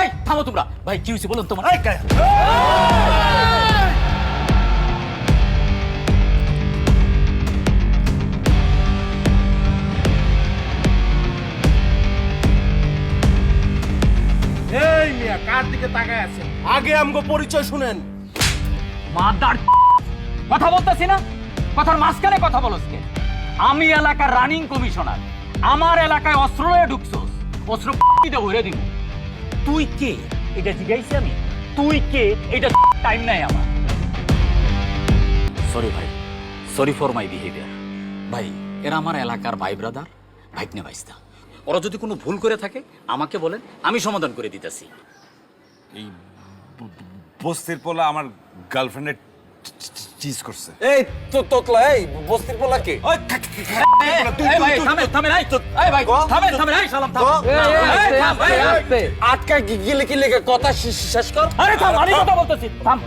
এই থামো তোমরা। ভাই কি হয়েছে বলুন তোমার? এই মিয়া কার দিকে তাকায় আছেন? আগে আমগো পরিচয় শুনেন। মাদার কথা বলতেছি না, কথার মাঝখানে কথা বলছ কে? আমি এলাকার রানিং কমিশনার, আমার এলাকায় অস্ত্র লয়ে ঢুকছস, অস্ত্র পিতে ভরে দিব। তুই কে এটা জিজ্ঞাসি আমি? তুই কে এটা টাইম নাই আমার। সরি ভাই, সরি ফর মাই বিহেভিয়ার। ভাই এরা আমার এলাকার ভাই ব্রাদার, ভাইকনে ভাইস্তা। ওরা যদি কোনো ভুল করে থাকে আমাকে বলেন, আমি সমাধান করে দিতেছি। এই বস্তির পোলা আমার গার্লফ্রেন্ডের চিজ করছে। এই তো তোতলা, এই বস্তির পোলা কে? এই ভাই থামেন থামেন, এই এই ভাই থামেন থামেন, এই সালাম থাম। আটকা গেলে কি লেগে কথা শেষ কর। আরে থাম, আমি কথা বলতেছি, থাম।